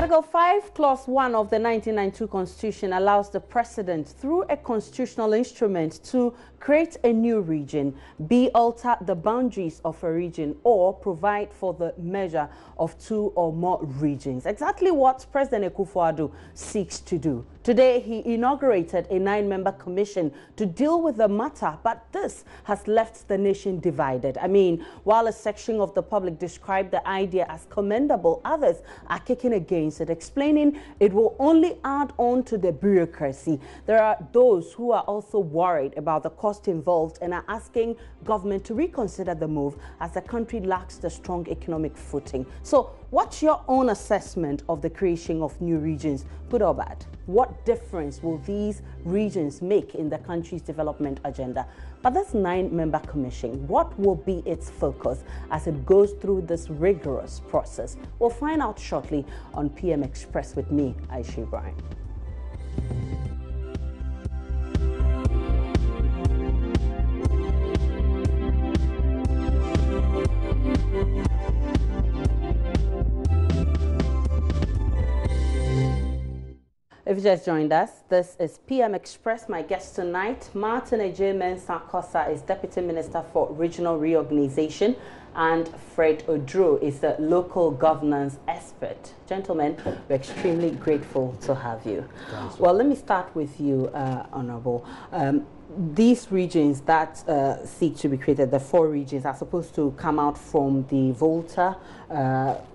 Article 5, Clause 1 of the 1992 Constitution allows the President, through a constitutional instrument, to create a new region, alter the boundaries of a region, or provide for the measure of 2 or more regions. Exactly what President Akufo-Addo seeks to do. Today, he inaugurated a 9-member commission to deal with the matter, but this has left the nation divided. I mean, while a section of the public described the idea as commendable, others are kicking against it, explaining it will only add on to the bureaucracy. There are those who are also worried about the cost involved and are asking government to reconsider the move as the country lacks the strong economic footing. So, what's your own assessment of the creation of new regions, good or bad? What difference will these regions make in the country's development agenda? But this 9-member commission, what will be its focus as it goes through this rigorous process? We'll find out shortly on PM Express with me, Aisha Ibrahim. If you just joined us, this is PM Express. My guest tonight, Martin Ejie-Mensah is Deputy Minister for Regional Reorganization, and Fred Odro is the local governance expert. Gentlemen, we're extremely grateful to have you. Well, let me start with you, Honorable. These regions that seek to be created, the 4 regions, are supposed to come out from the Volta,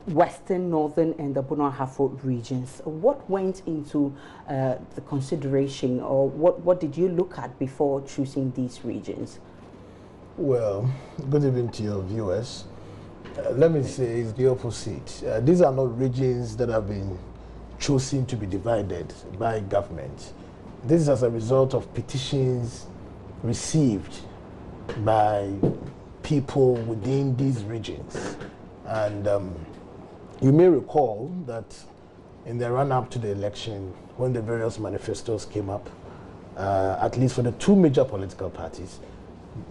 Western, Northern, and the Bono-Ahafo regions. What went into the consideration, or what did you look at before choosing these regions? Well, good evening to your viewers. Let me say it's the opposite. These are not regions that have been chosen to be divided by government. This is as a result of petitions received by people within these regions. And you may recall that in the run-up to the election, when the various manifestos came up, at least for the 2 major political parties,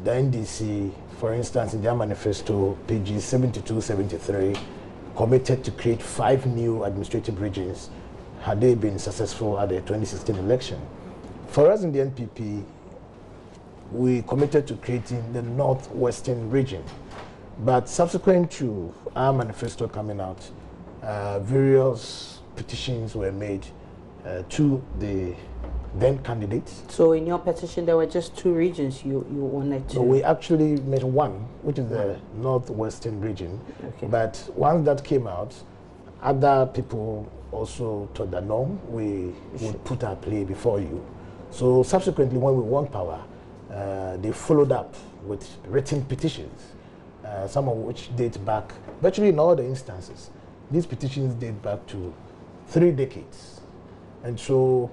the NDC, for instance, in their manifesto, pages 72, 73, committed to create 5 new administrative regions had they been successful at the 2016 election. For us in the NPP, we committed to creating the Northwestern region. But subsequent to our manifesto coming out, various petitions were made to the then candidates. So in your petition, there were just 2 regions you wanted to... So we actually made 1, which is the Northwestern region. Okay. But once that came out, other people also thought that no, we would put our plea before you. So subsequently, when we won power, they followed up with written petitions, some of which date back, virtually in all the instances, these petitions date back to 3 decades. And so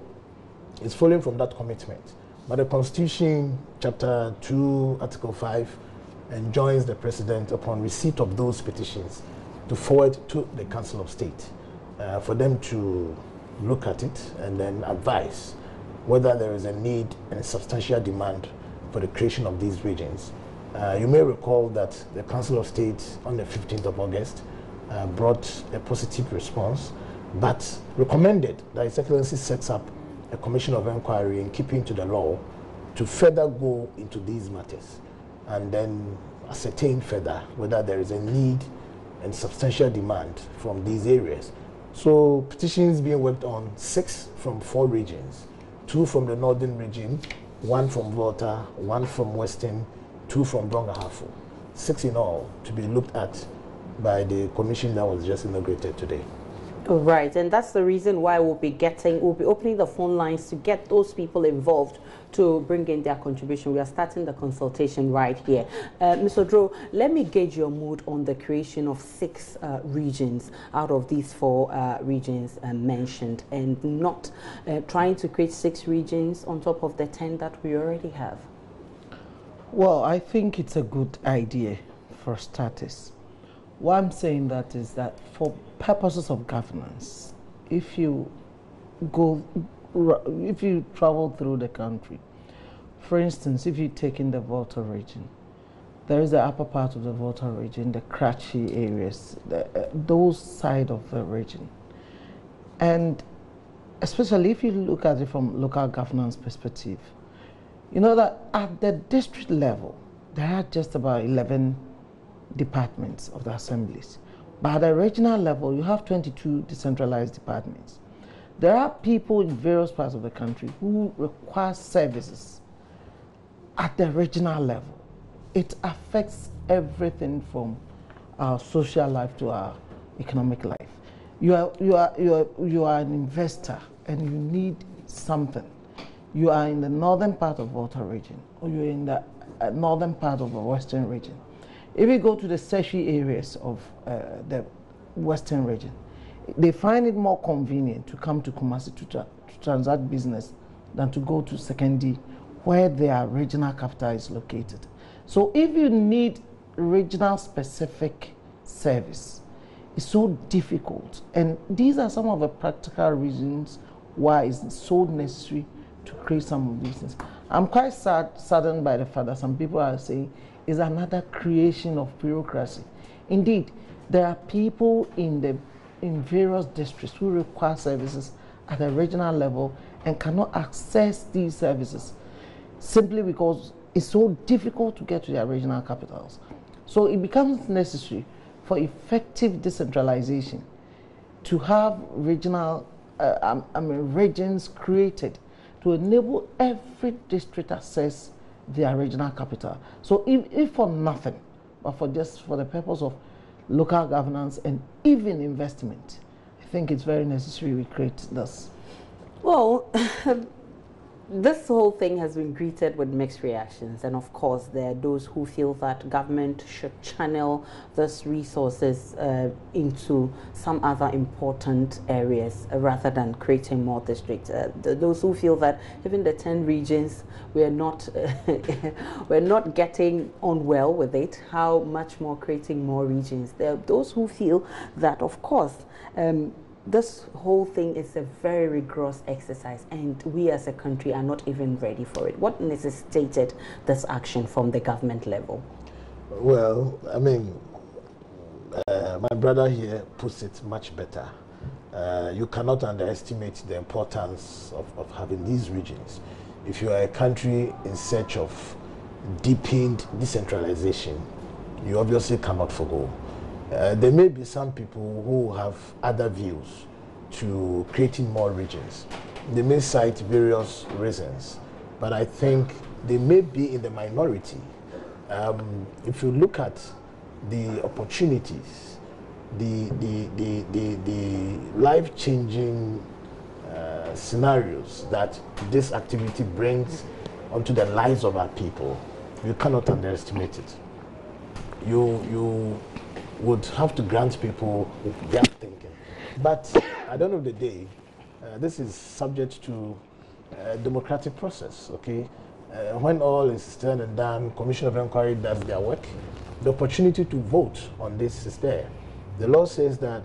it's following from that commitment. But the Constitution, Chapter 2, Article 5, enjoins the President upon receipt of those petitions to forward to the Council of State for them to look at it and then advise whether there is a need and a substantial demand for the creation of these regions. You may recall that the Council of State on the 15th of August brought a positive response, but recommended that His Excellency sets up a commission of inquiry in keeping to the law to further go into these matters and then ascertain further whether there is a need and substantial demand from these areas. So petitions being worked on, 6 from 4 regions. 2 from the Northern region, 1 from Volta, 1 from Western, 2 from Bono-Ahafo. 6 in all to be looked at by the commission that was just inaugurated today. Right, and that's the reason why we'll be opening the phone lines to get those people involved to bring in their contribution. We are starting the consultation right here. Mr. Odro, let me gauge your mood on the creation of 6 regions out of these 4 regions mentioned, and not trying to create 6 regions on top of the 10 that we already have. Well, I think it's a good idea for starters. Why I'm saying that is that for purposes of governance, if you travel through the country, for instance, if you take in the Volta region, there is the upper part of the Volta region, the Kratchi areas, those side of the region. And especially if you look at it from local governance perspective, you know that at the district level, there are just about 11 departments of the assemblies. But at the regional level, you have 22 decentralized departments. There are people in various parts of the country who require services at the regional level. It affects everything from our social life to our economic life. You are an investor and you need something. You are in the northern part of Volta region, or you're in the northern part of the western region. If you go to the tertiary areas of the western region, they find it more convenient to come to Kumasi to transact business than to go to secondary, where their regional capital is located. So if you need regional specific service, it's so difficult. And these are some of the practical reasons why it's so necessary to create some of these things. I'm quite saddened by the fact that some people are saying it's another creation of bureaucracy. Indeed, there are people in various districts who require services at a regional level and cannot access these services simply because it's so difficult to get to their regional capitals. So it becomes necessary for effective decentralization to have regional, regions created to enable every district access their regional capital. So if for nothing, but for just for the purpose of local governance and even investment, I think it's very necessary we create this. Well, this whole thing has been greeted with mixed reactions, and of course there are those who feel that government should channel these resources into some other important areas rather than creating more districts. Those who feel that even the 10 regions, we're not getting on well with it. How much more creating more regions? There are those who feel that, of course, this whole thing is a very rigorous exercise, and we as a country are not even ready for it. What necessitated this action from the government level? Well, I mean, my brother here puts it much better. You cannot underestimate the importance of having these regions. If you are a country in search of deepened decentralization, you obviously cannot forgo. There may be some people who have other views to creating more regions. They may cite various reasons, but I think they may be in the minority. If you look at the opportunities, the life-changing scenarios that this activity brings onto the lives of our people, you cannot underestimate it. You would have to grant people their thinking. But at the end of the day, this is subject to democratic process, okay? When all is said and done, Commission of Inquiry does their work, the opportunity to vote on this is there. The law says that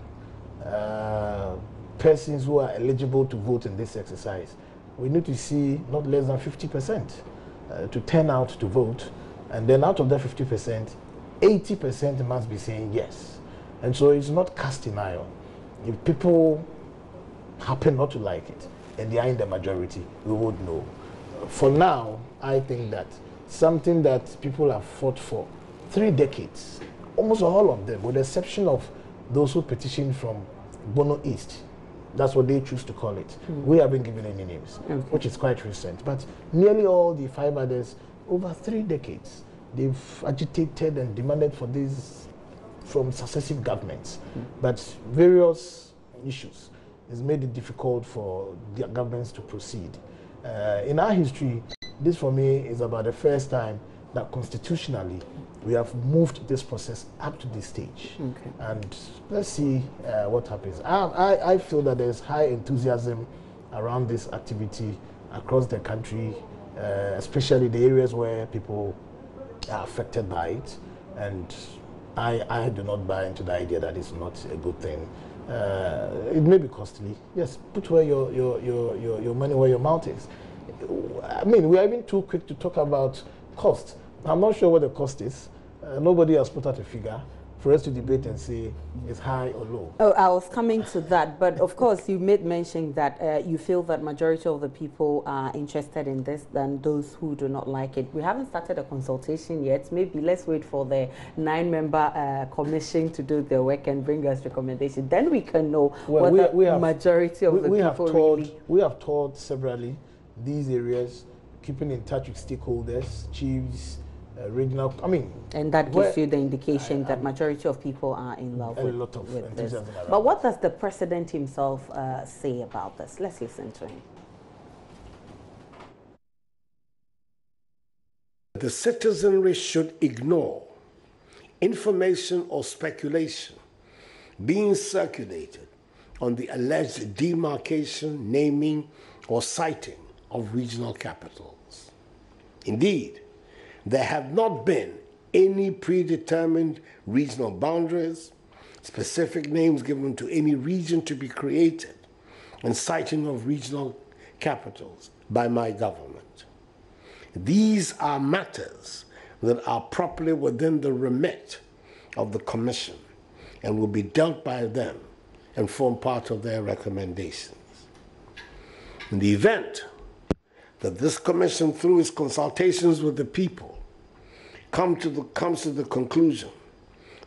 persons who are eligible to vote in this exercise, we need to see not less than 50% to turn out to vote, and then out of that 50%, 80% must be saying yes. And so it's not cast in iron. If people happen not to like it and they are in the majority, we would know. For now, I think that something that people have fought for 3 decades, almost all of them, with the exception of those who petitioned from Bono East, that's what they choose to call it. We haven't given any names, which is quite recent. But nearly all the 5 others, over 3 decades, they've agitated and demanded for this from successive governments. But various issues has made it difficult for the governments to proceed. In our history, this for me is about the first time that constitutionally we have moved this process up to this stage. And let's see what happens. I feel that there's high enthusiasm around this activity across the country, especially the areas where people are affected by it, and I do not buy into the idea that it's not a good thing. It may be costly. Yes, put where your money where your mouth is. I mean, we are even too quick to talk about cost. I'm not sure what the cost is. Nobody has put out a figure, for us to debate and say it's high or low. Oh, I was coming to that, but of course you made mention that you feel that majority of the people are interested in this than those who do not like it. We haven't started a consultation yet. Maybe let's wait for the 9-member commission to do their work and bring us recommendations. Then we can know what the majority of the people really. We have taught severally these areas, keeping in touch with stakeholders, chiefs, regional, and that gives you the indication that majority of people are in love with this. But what does the president himself say about this? Let's listen to him. The citizenry should ignore information or speculation being circulated on the alleged demarcation, naming, or siting of regional capitals. Indeed, there have not been any predetermined regional boundaries, specific names given to any region to be created, and citing of regional capitals by my government. These are matters that are properly within the remit of the Commission and will be dealt by them and form part of their recommendations. In the event that this Commission, through its consultations with the people, comes to the conclusion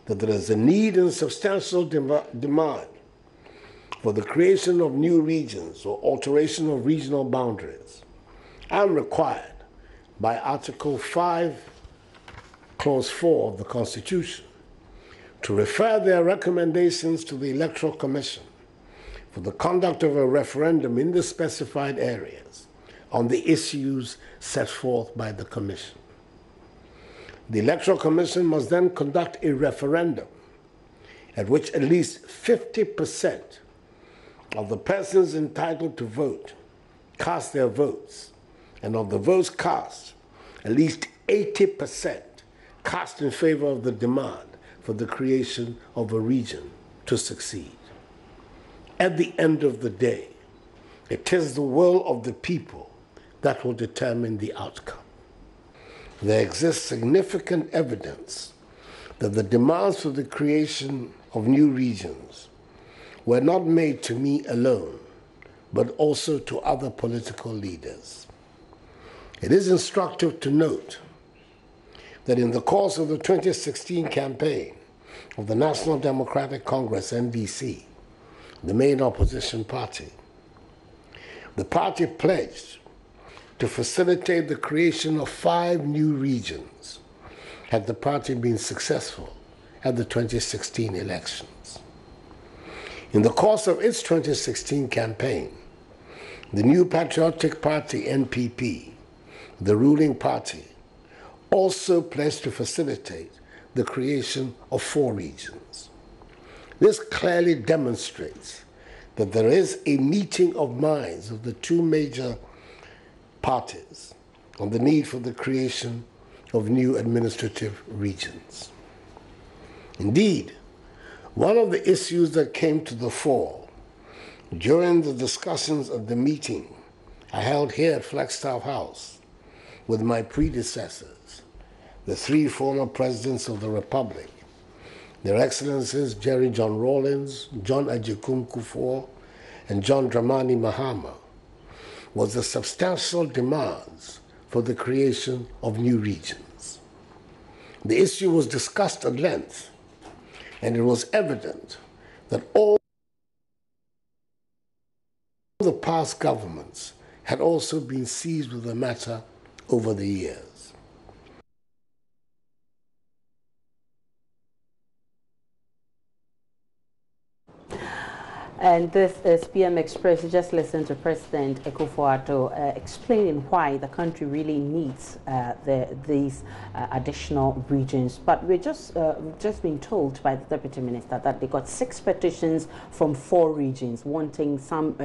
that there is a need and substantial demand for the creation of new regions or alteration of regional boundaries, and required by Article 5, Clause 4 of the Constitution, to refer their recommendations to the Electoral Commission for the conduct of a referendum in the specified areas on the issues set forth by the Commission. The Electoral Commission must then conduct a referendum at which at least 50% of the persons entitled to vote cast their votes, and of the votes cast, at least 80% cast in favor of the demand for the creation of a region to succeed. At the end of the day, it is the will of the people that will determine the outcome. There exists significant evidence that the demands for the creation of new regions were not made to me alone, but also to other political leaders. It is instructive to note that in the course of the 2016 campaign of the National Democratic Congress, NDC, the main opposition party, the party pledged to facilitate the creation of 5 new regions had the party been successful at the 2016 elections. In the course of its 2016 campaign, the New Patriotic Party, NPP, the ruling party, also pledged to facilitate the creation of 4 regions. This clearly demonstrates that there is a meeting of minds of the 2 major parties on the need for the creation of new administrative regions. Indeed, one of the issues that came to the fore during the discussions of the meeting I held here at Flagstaff House with my predecessors, the 3 former presidents of the Republic, Their Excellencies Jerry John Rawlings, John Agyekum Kufuor, and John Dramani Mahama, was the substantial demands for the creation of new regions. The issue was discussed at length, and it was evident that all the past governments had also been seized with the matter over the years. And this is PM Express. You just listened to President Akufo-Addo explaining why the country really needs these additional regions. But we're just being told by the Deputy Minister that they got 6 petitions from 4 regions wanting some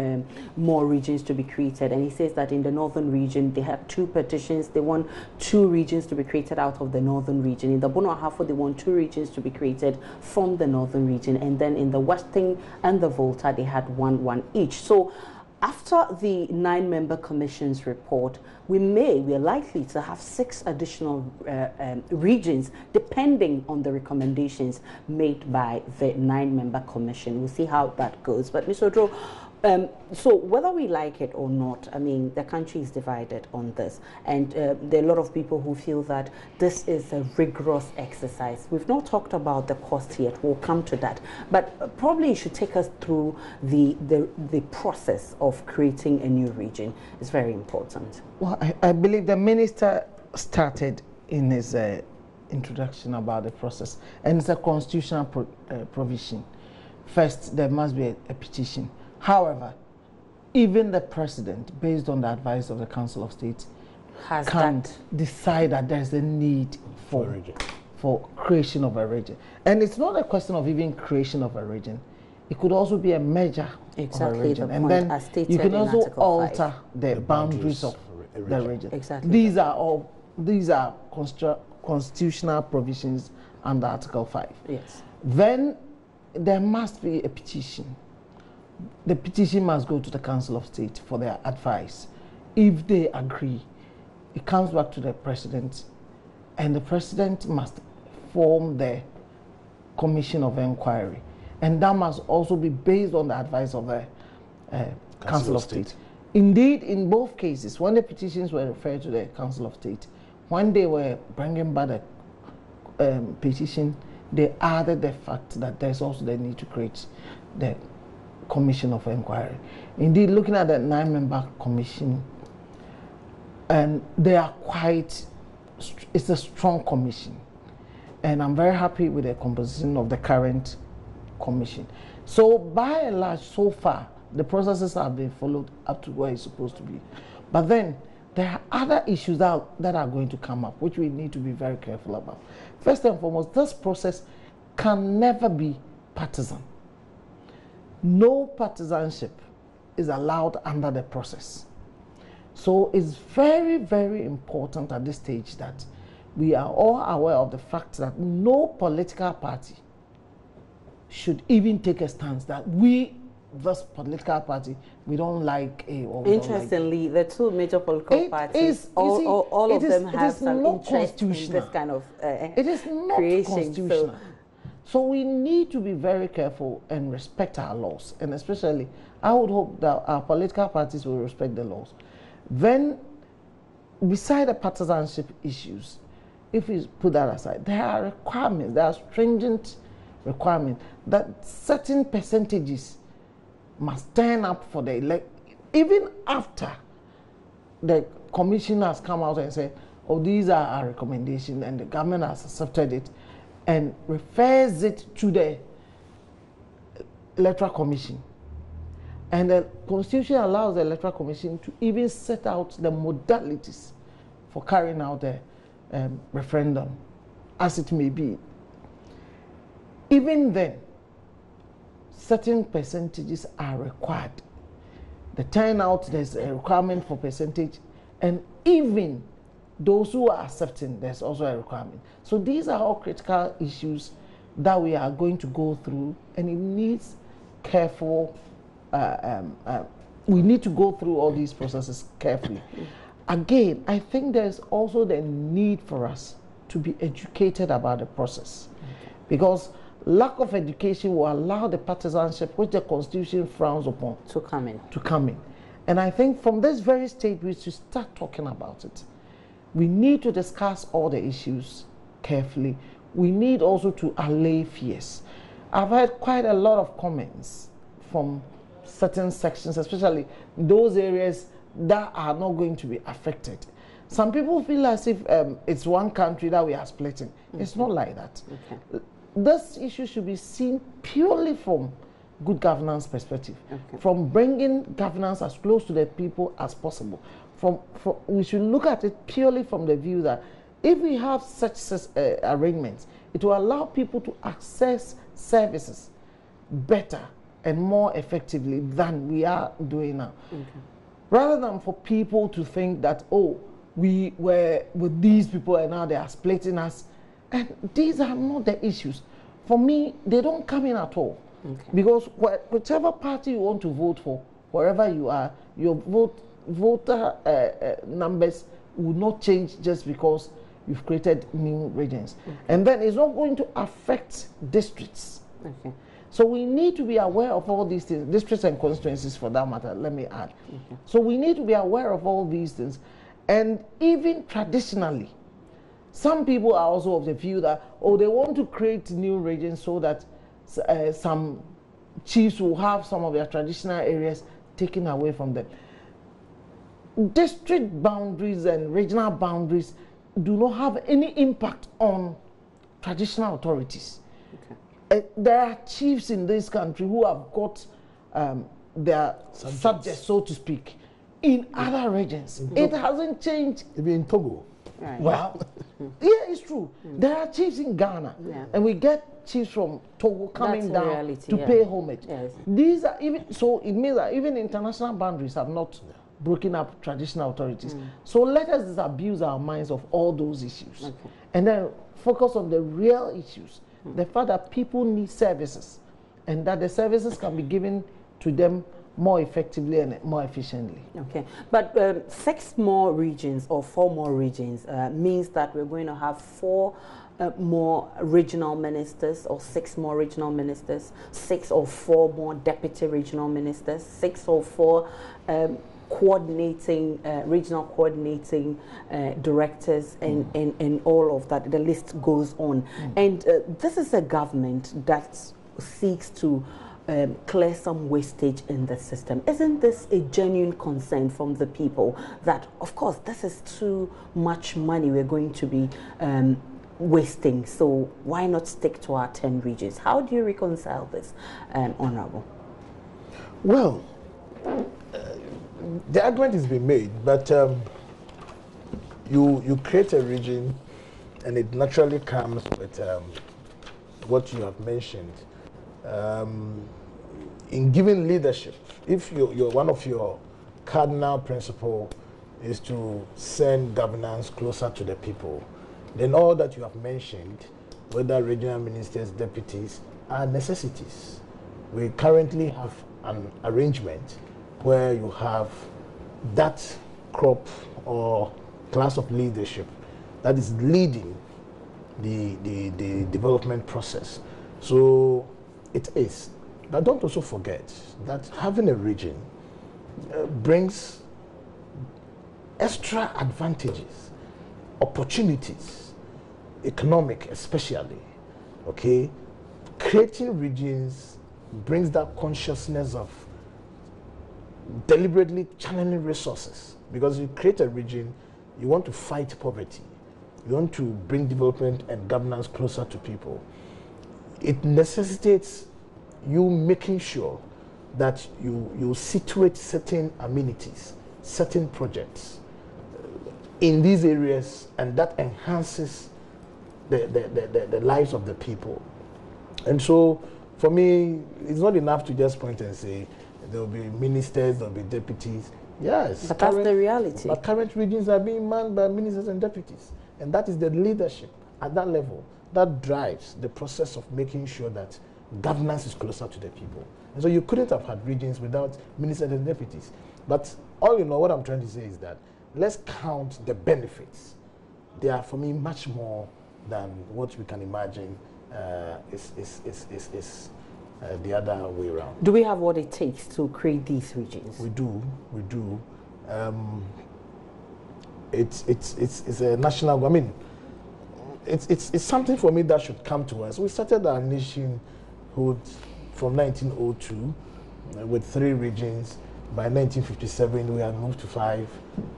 more regions to be created. And he says that in the northern region, they have 2 petitions. They want 2 regions to be created out of the northern region. In the Bono Ahafo, they want 2 regions to be created from the northern region. And then in the western and the Volta, they had 1 each. So After the 9-member commission's report, we're likely to have 6 additional regions, depending on the recommendations made by the 9-member commission. We'll see how that goes. But Mr. Odro, so whether we like it or not, I mean, the country is divided on this, and there are a lot of people who feel that this is a rigorous exercise. We've not talked about the cost yet. We'll come to that, but probably you should take us through the process of creating a new region. It's very important. Well, I believe the minister started in his introduction about the process, and it's a constitutional provision. First, there must be a petition. However, even the president, based on the advice of the Council of State, can decide that there's a need for creation of a region. And it's not a question of even creation of a region. It could also be a measure of a region. And then you can also alter the boundaries of the region. Exactly. These are constitutional provisions under Article 5. Yes. Then there must be a petition. The petition must go to the Council of State for their advice. If they agree, it comes back to the president, and the president must form the commission of inquiry. And that must also be based on the advice of the Council of State. Indeed, in both cases, when the petitions were referred to the Council of State, when they were bringing back the petition, they added the fact that there's also the need to create the commission of inquiry. Indeed, looking at the 9-member commission, and they are it's a strong commission. And I'm very happy with the composition of the current commission. So by and large, so far, the processes have been followed up to where it's supposed to be. But then there are other issues that are going to come up, which we need to be very careful about. First and foremost, this process can never be partisan. No partisanship is allowed under the process. So it's very, very important at this stage that we are all aware of the fact that no political party should even take a stance that this political party, we don't like A or we Interestingly, the 2 major political parties, all of them have some interest in this kind of it is not constitutional. So we need to be very careful and respect our laws. And especially, I would hope that our political parties will respect the laws. Then, beside the partisanship issues, if we put that aside, there are requirements, there are stringent requirements that certain percentages must turn up for the election, even after the commission has come out and said, oh, these are our recommendations, and the government has accepted it, and refers it to the Electoral Commission. And the Constitution allows the Electoral Commission to even set out the modalities for carrying out the referendum, as it may be. Even then, certain percentages are required. The turnout, there's a requirement for percentage, and even those who are accepting, there's also a requirement. So these are all critical issues that we are going to go through, and it needs careful, we need to go through all these processes carefully. Again, I think there's also the need for us to be educated about the process, because lack of education will allow the partisanship, which the Constitution frowns upon, to come in. And I think from this very stage, we should start talking about it. We need to discuss all the issues carefully. We need also to allay fears. I've heard quite a lot of comments from certain sections, especially those areas that are not going to be affected. Some people feel as if it's one country that we are splitting. It's not like that. This issue should be seen purely from good governance perspective, from bringing governance as close to the people as possible. We should look at it purely from the view that if we have such arrangements, it will allow people to access services better and more effectively than we are doing now. Rather than for people to think that, oh, we were with these people and now they are splitting us. And these are not the issues. For me, they don't come in at all. Because whichever party you want to vote for, wherever you are, your voter numbers will not change just because you've created new regions. Okay. And then it's not going to affect districts. Okay. So we need to be aware of all these things, districts and constituencies for that matter, let me add. Okay. So we need to be aware of all these things. And even traditionally, some people are also of the view that, oh, they want to create new regions so that some chiefs will have some of their traditional areas taken away from them. District boundaries and regional boundaries do not have any impact on traditional authorities. Okay. There are chiefs in this country who have got their subjects, so to speak, in other regions. It hasn't changed. Maybe in Togo. Right. Well, yeah, it's true. There are chiefs in Ghana, and we get chiefs from Togo coming down to pay homage. Yes. These are even so. It means that even international boundaries have not broken up traditional authorities. So let us disabuse our minds of all those issues, and then focus on the real issues. The fact that people need services, and that the services can be given to them more effectively and more efficiently. Okay, but 6 more regions or 4 more regions means that we're going to have 4 more regional ministers, or 6 more regional ministers, 6 or 4 more deputy regional ministers, 6 or 4 coordinating, regional coordinating directors, and all of that. The list goes on. And this is a government that seeks to clear some wastage in the system. Isn't this a genuine concern from the people that, of course, this is too much money we're going to be wasting, so why not stick to our 10 regions? How do you reconcile this, Honorable? Well, the argument has been made, but you create a region and it naturally comes with what you have mentioned. In giving leadership, if you're one of your cardinal principle is to send governance closer to the people, then all that you have mentioned, whether regional ministers, deputies, are necessities. We currently have an arrangement where you have that crop or class of leadership that is leading the development process. So it is. But don't also forget that having a region brings extra advantages, opportunities, economic especially, okay? Creating regions brings that consciousness of deliberately channeling resources, because you create a region, you want to fight poverty, you want to bring development and governance closer to people. It necessitates you making sure that you situate certain amenities, certain projects in these areas, and that enhances the lives of the people. And so for me, it's not enough to just point and say there will be ministers, there will be deputies. Yes, but that's the reality. But current regions are being manned by ministers and deputies, and that is the leadership at that level that drives the process of making sure that governance is closer to the people. And so you couldn't have had regions without ministers and deputies. But all in all, what I'm trying to say is that let's count the benefits. They are, for me, much more than what we can imagine is the other way around. Do we have what it takes to create these regions? We do. It's a national, I mean, it's something for me that should come to us. We started our nationhood from 1902 with 3 regions. By 1957, we had moved to 5,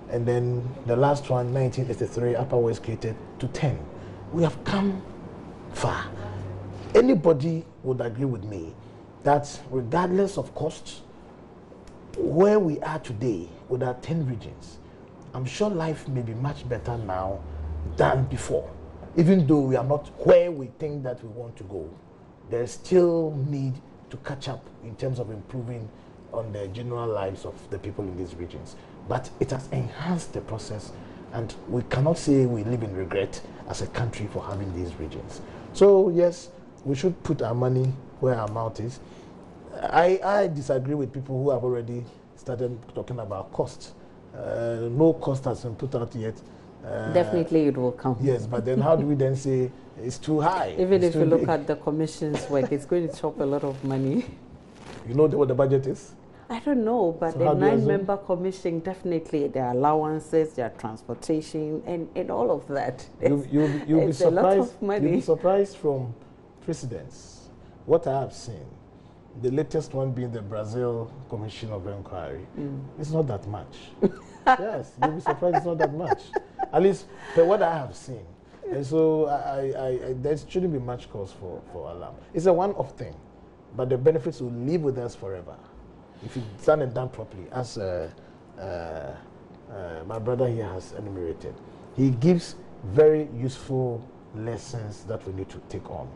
and then the last one, 1983, Upper West created to 10. We have come far. Anybody would agree with me that regardless of cost, where we are today with our 10 regions, I'm sure life may be much better now than before. Even though we are not where we think that we want to go, there's still need to catch up in terms of improving on the general lives of the people in these regions. But it has enhanced the process, and we cannot say we live in regret as a country for having these regions. So yes, we should put our money where our mouth is. I disagree with people who have already started talking about cost. No cost has been put out yet. Definitely it will come. Yes, but then how do we then say it's too high? Even if you look big? at the commission's work, it's going to chop a lot of money. You know what the budget is? I don't know, but So the 9-member commission, definitely their allowances, their transportation, and all of that. You'll be surprised. A lot of money. You'll be surprised from precedents. What I have seen, the latest one being the Brazil Commission of Inquiry, it's not that much. Yes, you'll be surprised it's not that much. At least for what I have seen. And so there shouldn't be much cause for alarm. It's a one-off thing, but the benefits will live with us forever if it's done and done properly, as my brother here has enumerated. He gives very useful lessons that we need to take on.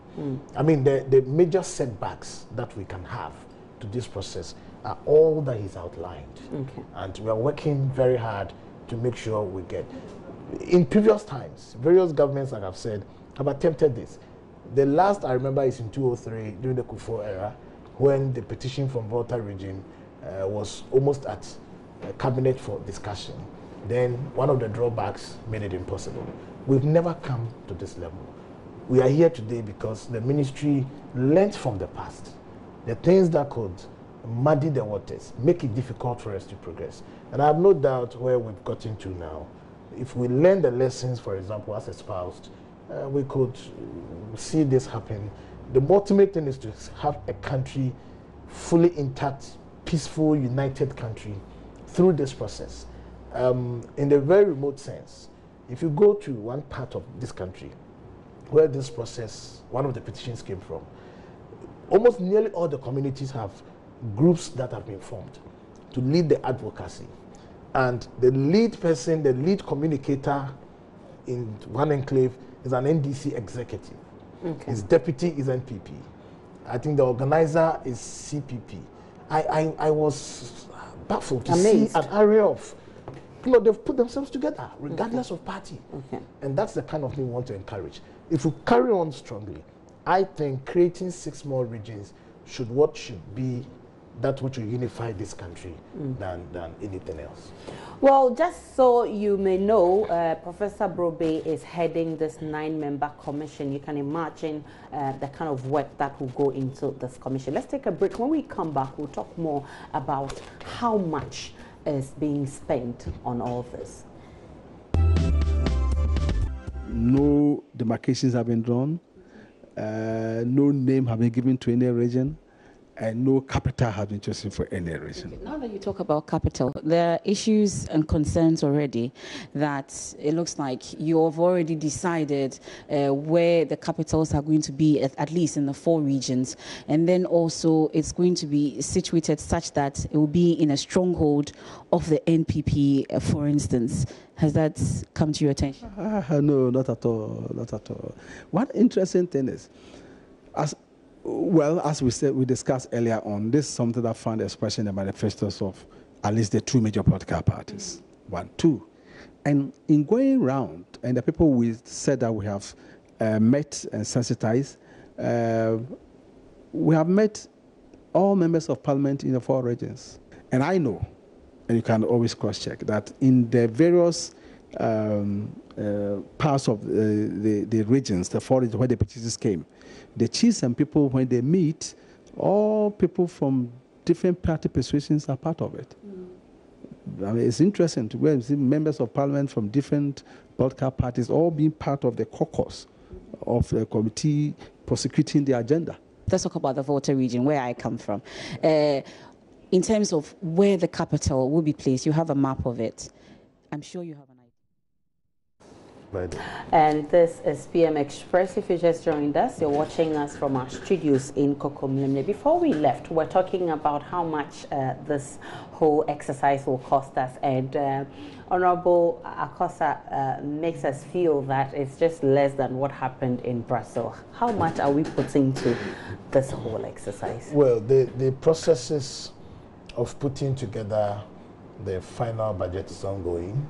I mean, the major setbacks that we can have to this process are all that he's outlined. Okay. And we are working very hard to make sure we get. In previous times, various governments, like I've said, have attempted this. The last I remember is in 2003, during the Kufuor era, when the petition from Volta region was almost at cabinet for discussion. Then one of the drawbacks made it impossible. We've never come to this level. We are here today because the ministry learned from the past. The things that could muddy the waters, make it difficult for us to progress. And I have no doubt where we've gotten to now. If we learn the lessons, for example, as espoused, we could see this happen. The ultimate thing is to have a country fully intact, peaceful, united country through this process. In the very remote sense, if you go to one part of this country where this process, one of the petitions came from, almost nearly all the communities have groups that have been formed to lead the advocacy. And the lead person, the lead communicator in one enclave is an NDC executive. Okay. His deputy is NPP. I think the organizer is CPP. I was baffled to see an array of, they've put themselves together regardless of party. Okay. And that's the kind of thing we want to encourage. If we carry on strongly, I think creating 6 more regions should be that which will unify this country than anything else. Well, just so you may know, Professor Brobe is heading this 9-member commission. You can imagine the kind of work that will go into this commission. Let's take a break. When we come back, we'll talk more about how much is being spent on all this. No demarcations have been drawn. No name have been given to any region. And no capital has been chosen for any region. Okay. Now that you talk about capital, there are issues and concerns already that it looks like you have already decided where the capitals are going to be, at least in the 4 regions. And then also it's going to be situated such that it will be in a stronghold of the NPP, for instance. Has that come to your attention? No, not at all, not at all. One interesting thing is, as we said, we discussed earlier on, this is something that found expression in the manifestos of at least the 2 major political parties. 1, 2. And in going round, and the people we said that we have met and sensitized, we have met all members of parliament in the 4 regions. And I know, and you can always cross-check, that in the various parts of the regions, the 4 regions where the petitions came, the chiefs and people, when they meet, all people from different party persuasions are part of it. I mean, it's interesting to go and see members of parliament from different political parties all being part of the caucus of the committee prosecuting the agenda. Let's talk about the Volta region, where I come from. In terms of where the capital will be placed, you have a map of it. I'm sure you have an idea. And this is PM Express. If you just joined us, you're watching us from our studios in Kokomlemle. Before we left, we're talking about how much this whole exercise will cost us. And Honorable Akosa makes us feel that it's just less than what happened in Brazil. How much are we putting to this whole exercise? Well, the processes of putting together the final budget is ongoing.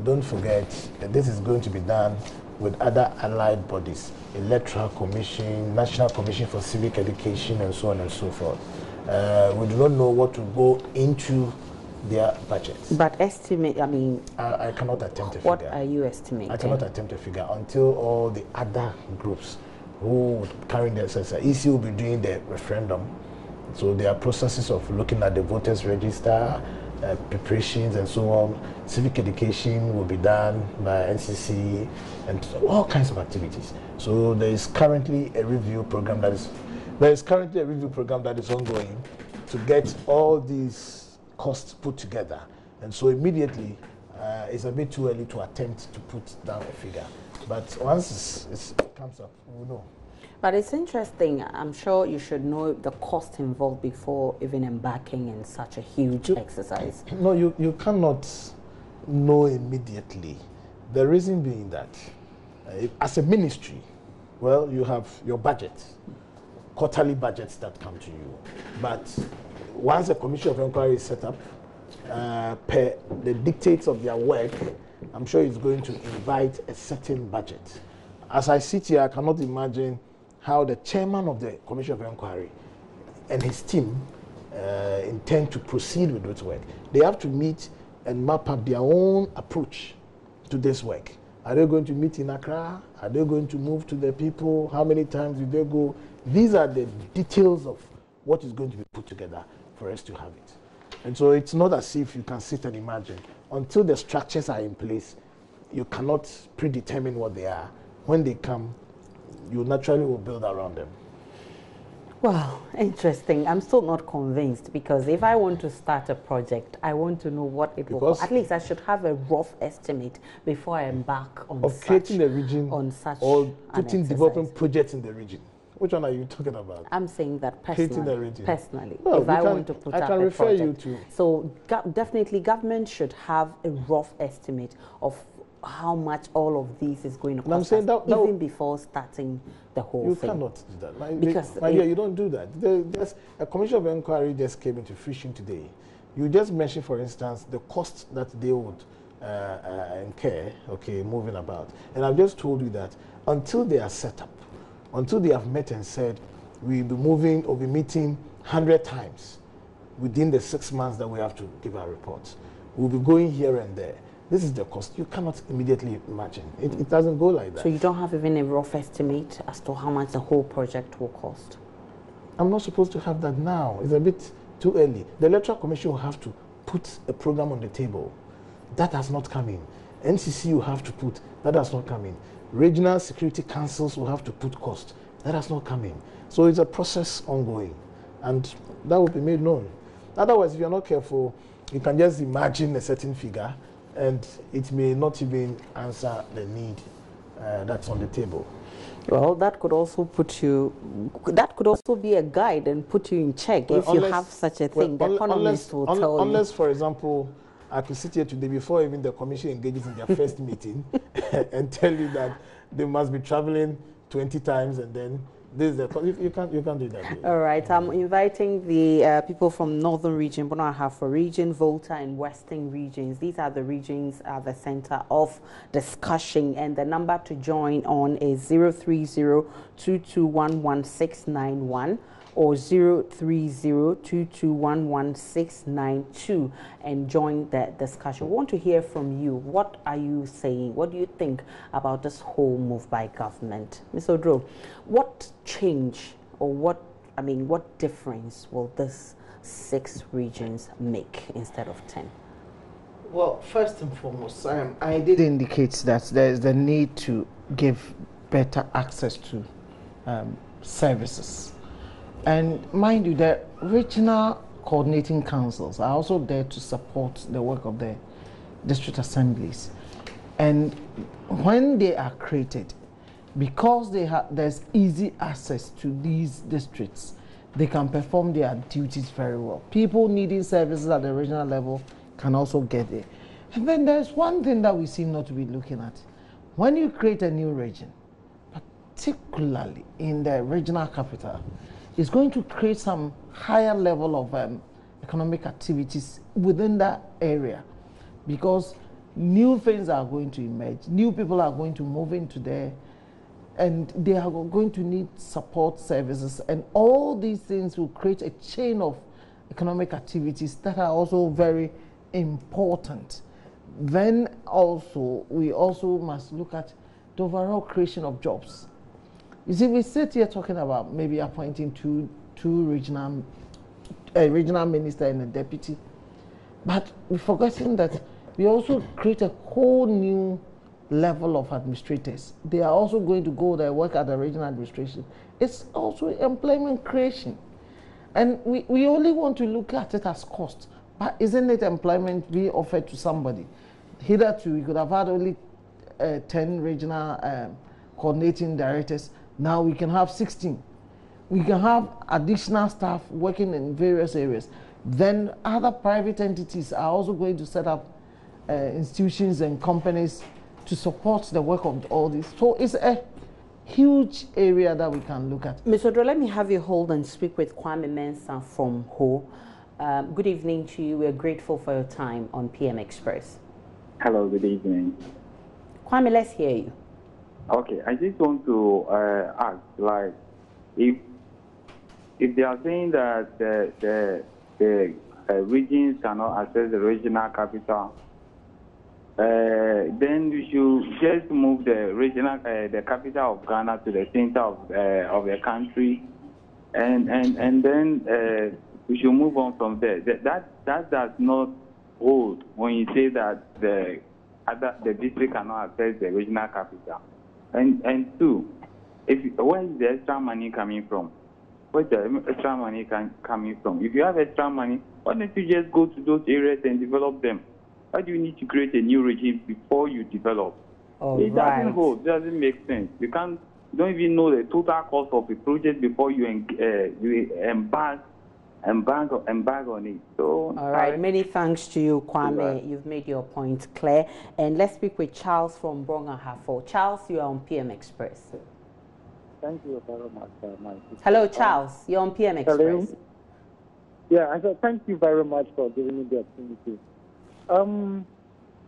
Don't forget that this is going to be done with other allied bodies, Electoral Commission, National Commission for Civic Education, and so on and so forth. We do not know what will go into their budgets. But estimate, I mean... I cannot attempt a figure. What are you estimating? I cannot attempt a figure until all the other groups who would carry their sense. EC will be doing the referendum. So there are processes of looking at the voters register, preparations and so on. Civic education will be done by NCC and all kinds of activities. So there is currently a review program that is ongoing to get all these costs put together. And so immediately it's a bit too early to attempt to put down a figure. But once it comes up, we'll know. But it's interesting. I'm sure you should know the cost involved before even embarking in such a huge exercise. No, you cannot know immediately. The reason being that as a ministry, well, you have your budget, quarterly budgets that come to you. But once a commission of inquiry is set up, per the dictates of their work, I'm sure it's going to invite a certain budget. As I sit here, I cannot imagine how the chairman of the Commission of Inquiry and his team intend to proceed with this work. They have to meet and map up their own approach to this work. Are they going to meet in Accra? Are they going to move to the people? How many times do they go? These are the details of what is going to be put together for us to have it. And so it's not as if you can sit and imagine. Until the structures are in place, you cannot predetermine what they are. When they come, you naturally will build around them. Well, interesting. I'm still not convinced, because if I want to start a project, I want to know what it will cost. At least I should have a rough estimate before I embark on creating a region or putting development projects in the region. Which one are you talking about? I'm saying that personally. Well, if I want to put up a project. I can refer you to. So definitely government should have a rough estimate of how much all of this is going to cost us, even before starting the whole thing. You cannot do that. Because you don't do that. There's a commission of inquiry just came into fruition today. You just mentioned, for instance, the cost that they would incur, moving about. And I've just told you that until they are set up, until they have met and said, we'll be moving or be meeting 100 times within the 6 months that we have to give our reports. We'll be going here and there. This is the cost. You cannot immediately imagine. It doesn't go like that. So you don't have even a rough estimate as to how much the whole project will cost? I'm not supposed to have that now. It's a bit too early. The Electoral Commission will have to put a program on the table. That has not come in. NCC will have to put. That has not come in. Regional security councils will have to put cost. That has not come in. So it's a process ongoing. And that will be made known. Otherwise, if you're not careful, you can just imagine a certain figure, and it may not even answer the need that's on the table. Well, that could also be a guide and put you in check if you have such a thing. The economists will tell you. Unless, for example, I could sit here today before even the commission engages in their first meeting and tell you that they must be traveling 20 times and then this is the, you can't do that. All right, I'm inviting the people from Northern Region, Bono Ahafo Region, Volta and Western regions. These are the regions at the center of discussion, and the number to join on is 030-2211-691 or 030-2211-692 and join the discussion. We want to hear from you. What are you saying? What do you think about this whole move by government? Ms. Odro, what change or what difference will this 6 regions make instead of 10? Well, first and foremost, I did indicate that there is the need to give better access to services. And mind you, the regional coordinating councils are also there to support the work of the district assemblies. And when they are created, because there's easy access to these districts, they can perform their duties very well. People needing services at the regional level can also get there. And then there's one thing that we seem not to be looking at. When you create a new region, particularly in the regional capital, it's going to create some higher level of economic activities within that area, because new things are going to emerge, new people are going to move into there, and they are going to need support services, and all these things will create a chain of economic activities that are also very important. Then also, we also must look at the overall creation of jobs. You see, we sit here talking about maybe appointing two regional minister and a deputy, but we're forgetting that we also create a whole new level of administrators. They are also going to go there, work at the regional administration. It's also employment creation. And we only want to look at it as cost, but isn't it employment being offered to somebody? Hitherto, we could have had only 10 regional coordinating directors. Now we can have 16. We can have additional staff working in various areas. Then other private entities are also going to set up institutions and companies to support the work of all this. So it's a huge area that we can look at. Ms. Odro, let me have you hold and speak with Kwame Mensah from Ho. Good evening to you. We're grateful for your time on PM Express. Hello, good evening. Kwame, let's hear you. Okay, I just want to ask, like, if they are saying that the regions cannot access the regional capital, then we should just move the regional, the capital of Ghana to the center of the country, and then we should move on from there. That does not hold when you say that the district cannot access the regional capital. And two, where is the extra money coming from? Where's the extra money coming from? If you have extra money, why don't you just go to those areas and develop them? Why do you need to create a new regime before you develop? It doesn't hold. It doesn't make sense. You don't even know the total cost of a project before you embark on it. So, all right. Many thanks to you, Kwame. You've made your point clear. And let's speak with Charles from Brong-Ahafo. Charles, you are on PM Express. Thank you very much, Hello, Charles. You're on PM Express. Hello. Yeah, I said thank you very much for giving me the opportunity.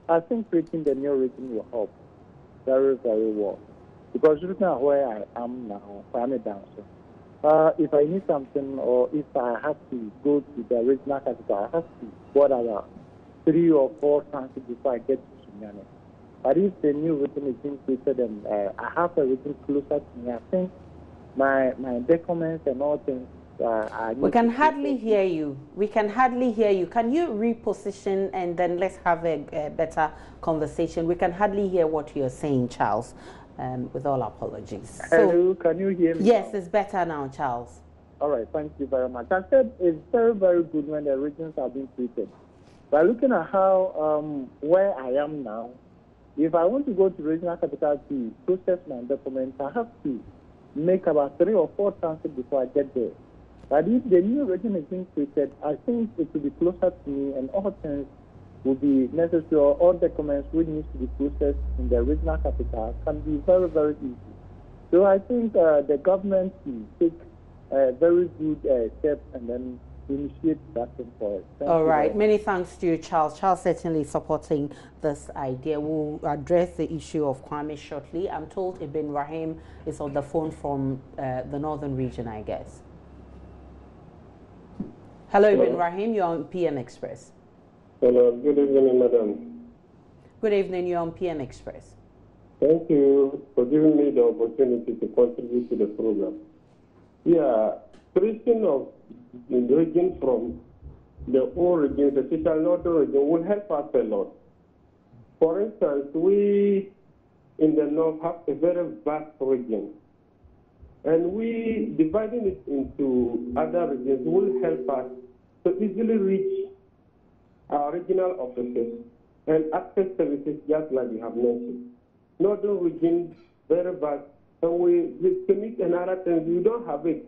I think creating the new region will help very, very well. Because looking at where I am now, I'm a dancer. If I need something or if I have to go to the regional capital, I have to go about 3 or 4 times before I get to Sunyani. But if the new region is being created and I have a region closer to me, I think my documents and all things we can hardly hear you. We can hardly hear you. Can you reposition and then let's have a better conversation? We can hardly hear what you're saying, Charles, with all apologies. Hello, can you hear me? Yes, now? it's better now, Charles. All right, thank you very much. I said it's very, very good when the regions are being created. By looking at how, where I am now, if I want to go to regional capital to process my documents, I have to make about 3 or 4 transfers before I get there. But if the new region is being created, I think it will be closer to me and all things will be necessary. All documents which need to be processed in the regional capital can be very, very easy. So I think the government will take a very good step and then initiate that thing for it. All right. Many thanks to you, Charles. Charles certainly supporting this idea. We'll address the issue of Kwame shortly. I'm told Ibn Rahim is on the phone from the northern region, I guess. Hello, Ibn Rahim. You're on PM Express. Hello. Good evening, madam. Good evening. You're on PM Express. Thank you for giving me the opportunity to contribute to the program. Yeah, creation of the region from the old region, the special northern region, will help us a lot. For instance, we in the north have a very vast region, and we dividing it into other regions will help us to easily reach our regional offices and access services just like you have mentioned. Northern region, very vast, and we commit another thing, you don't have it.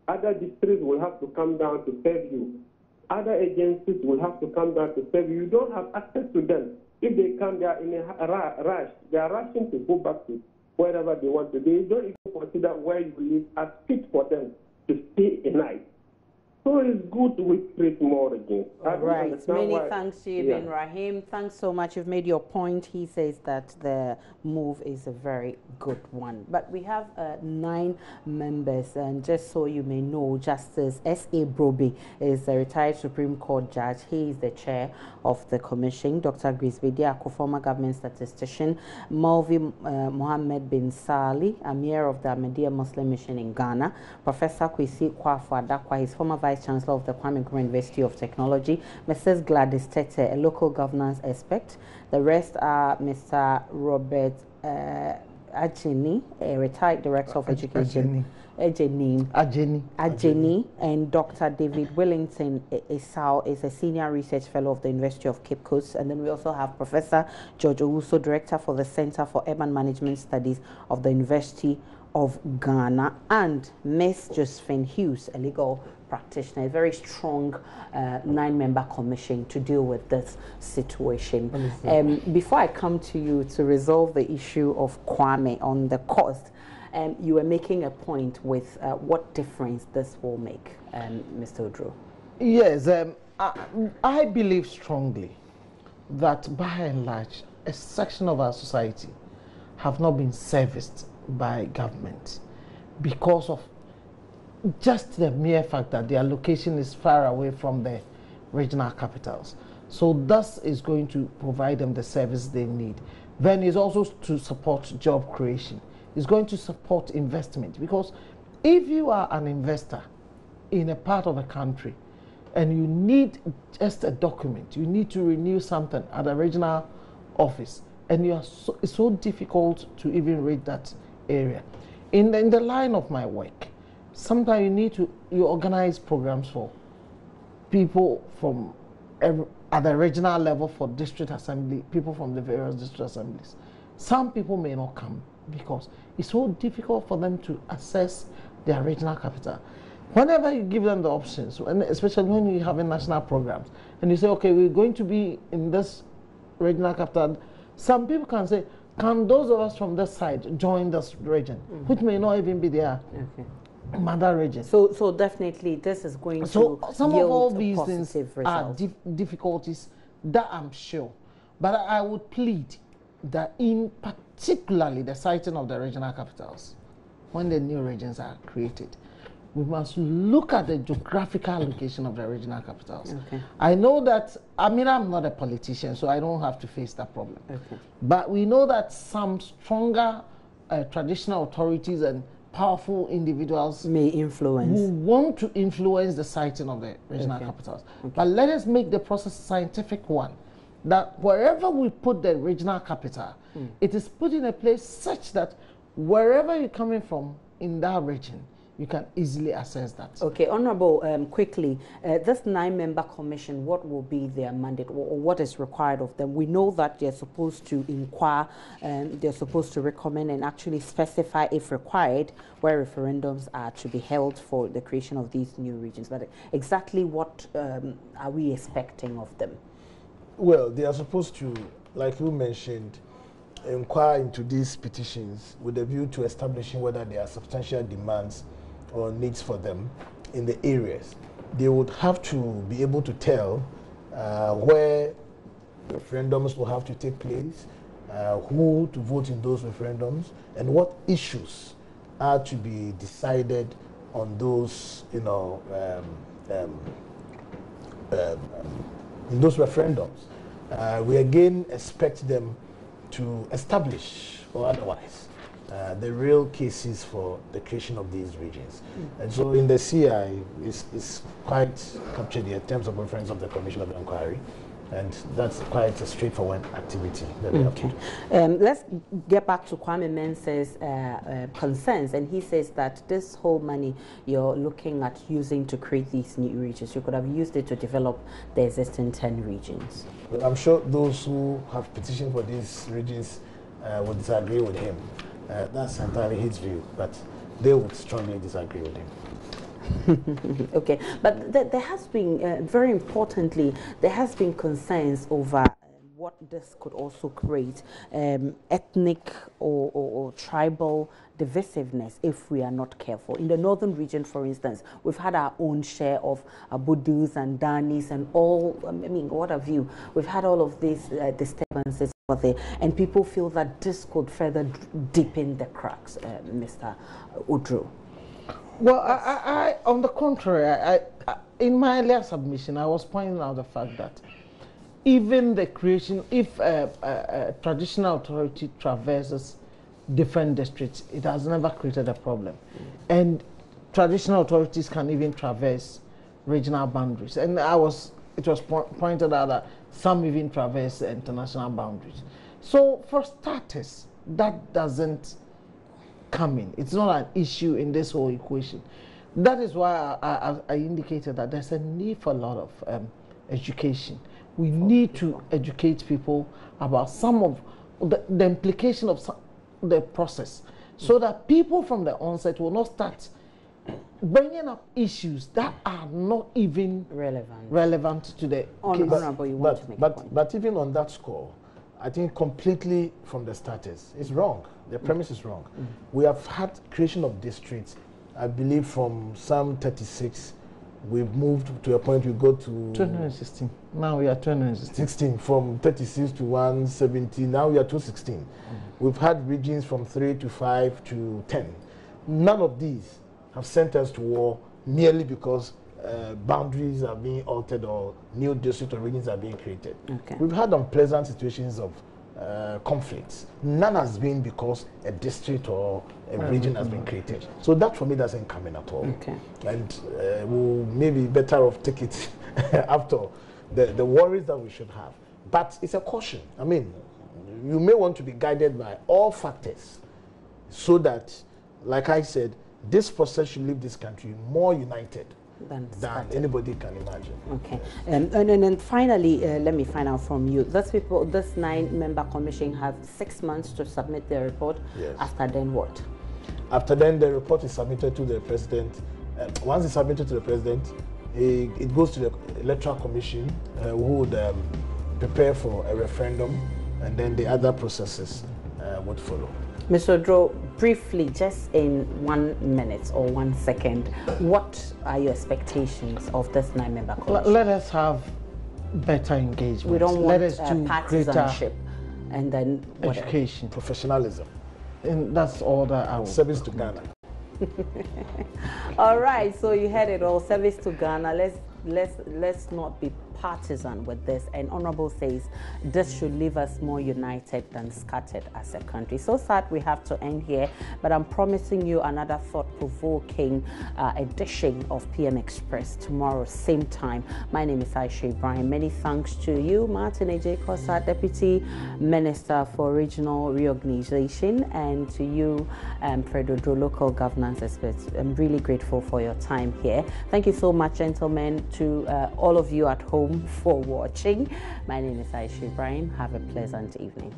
Other districts will have to come down to serve you. Other agencies will have to come down to serve you. You don't have access to them. If they come, they are in a rush. They are rushing to go back to wherever they want to. They don't even consider where you live as fit for them to stay a night. So it's good we create more regions. All right. Many thanks to you, Ben Rahim. Thanks so much. You've made your point. He says that the move is a very good one. But we have 9 members, and just so you may know, Justice S.A. Broby is a retired Supreme Court judge. He is the chair of the commission. Dr. Grisby Diako, former government statistician. Malvi Mohammed bin Sali, Amir of the Ahmadiyya Muslim Mission in Ghana. Professor Kwesi Kwafu Adakwa, his former Vice Chancellor of the Kwame Nkrumah University of Technology, Mrs. Gladys Tete, a local governance expert. The rest are Mr. Robert Ajeni, a retired Director of Education. Ajeni, and Dr. David Wellington Esau is a Senior Research Fellow of the University of Cape Coast. And then we also have Professor George Owusu, Director for the Center for Urban Management Studies of the University of Ghana, and Ms. Josephine Hughes, a legal practitioner, a very strong 9-member commission to deal with this situation. Before I come to you to resolve the issue of Kwame on the cost, you were making a point with what difference this will make, Mr. Odro. Yes, I believe strongly that by and large, a section of our society have not been serviced by government because of just the mere fact that their location is far away from the regional capitals. So thus is going to provide them the service they need. Then is also to support job creation. It's going to support investment, because if you are an investor in a part of a country and you need just a document, you need to renew something at a regional office, and it's so difficult to even read that area. In the line of my work, sometimes you organize programs for people from at the regional level, for district assembly, people from the various district assemblies. Some people may not come because it's so difficult for them to access their regional capital. Whenever you give them the options, and especially when you have national programs, and you say, okay, we're going to be in this regional capital, some people can say, can those of us from this side join this region, which may not even be their mother region. So definitely this is going to some yield of all these things result. are difficulties that I'm sure. But I would plead that in particularly the siting of the regional capitals, when the new regions are created, we must look at the geographical location of the regional capitals. I know that, I'm not a politician, so I don't have to face that problem. But we know that some stronger traditional authorities and powerful individuals may influence, who want to influence the siting of the regional capitals. But let us make the process a scientific one, that wherever we put the regional capital, it is put in a place such that wherever you're coming from in that region, you can easily assess that. Okay, Honorable, quickly, this 9-member commission, what will be their mandate, or what is required of them? We know that they're supposed to inquire, they're supposed to recommend and actually specify, if required, where referendums are to be held for the creation of these new regions. But exactly what are we expecting of them? Well, they are supposed to, like you mentioned, inquire into these petitions with a view to establishing whether there are substantial demands or needs for them in the areas. They would have to be able to tell where referendums will have to take place, who to vote in those referendums, and what issues are to be decided on those, in those referendums. We again expect them to establish, or otherwise, the real cases for the creation of these regions. And so in the CI, it's quite captured in terms of reference of the Commission of Inquiry, and that's quite a straightforward activity that they have to do. Let's get back to Kwame Mensah's concerns, and he says that this whole money you're looking at using to create these new regions, you could have used it to develop the existing 10 regions. Well, I'm sure those who have petitioned for these regions would disagree with him. That's entirely his view, but they would strongly disagree with him. Okay, but there has been, very importantly, there has been concerns over what what this could also create, ethnic or tribal divisiveness if we are not careful. In the northern region, for instance, we've had our own share of Abudus and Danis and all, I mean, what have you? We've had all of these disturbances over there, and people feel that this could further deepen the cracks, Mr. Udru. Well, I on the contrary, I in my earlier submission, I was pointing out the fact that even the creation, if a traditional authority traverses different districts, it has never created a problem. And traditional authorities can even traverse regional boundaries. And it was pointed out that some even traverse international boundaries. So for starters, that doesn't come in. It's not an issue in this whole equation. That is why I indicated that there's a need for a lot of education. We need to educate people about some of the implication of the process, so that people from the onset will not start bringing up issues that are not even relevant to the case. But even on that score, I think completely from the status, it's wrong. The premise is wrong. We have had creation of districts, I believe from some 36, we've moved to a point we go to 216. Now we are 216. From 36 to 170. Now we are 216. We've had regions from 3 to 5 to 10. None of these have sent us to war merely because boundaries are being altered or new districts or regions are being created. Okay. We've had unpleasant situations of conflicts. None has been because a district or a region has been created. So that for me doesn't come in at all. Okay. And we'll maybe better off take it after the worries that we should have. But it's a caution. I mean, you may want to be guided by all factors so that, like I said, this process should leave this country more united than anybody can imagine. Okay. And then finally, let me find out from you. This 9-member commission have 6 months to submit their report. Yes. After then, what? After then, the report is submitted to the president. Once it's submitted to the president, it goes to the electoral commission, who would prepare for a referendum, and then the other processes would follow. Mr. Odro, briefly, just in 1 minute or 1 second, what are your expectations of this 9-member commission? Let us have better engagement. We don't want let us do partisanship and then education, professionalism, and that's all that I would. Service to Ghana. All right, so you heard it all. Service to Ghana. Let's not be partisan with this. And Honorable says this should leave us more united than scattered as a country. So sad we have to end here, but I'm promising you another thought-provoking edition of PM Express tomorrow, same time. My name is Aisha Ibrahim. Many thanks to you, Martin A.J. Kosa, Deputy Minister for Regional Reorganization, and to you, Fred Odro, Local Governance Expert. I'm really grateful for your time here. Thank you so much, gentlemen, to all of you at home for watching. My name is Aisha Ibrahim. Have a pleasant evening.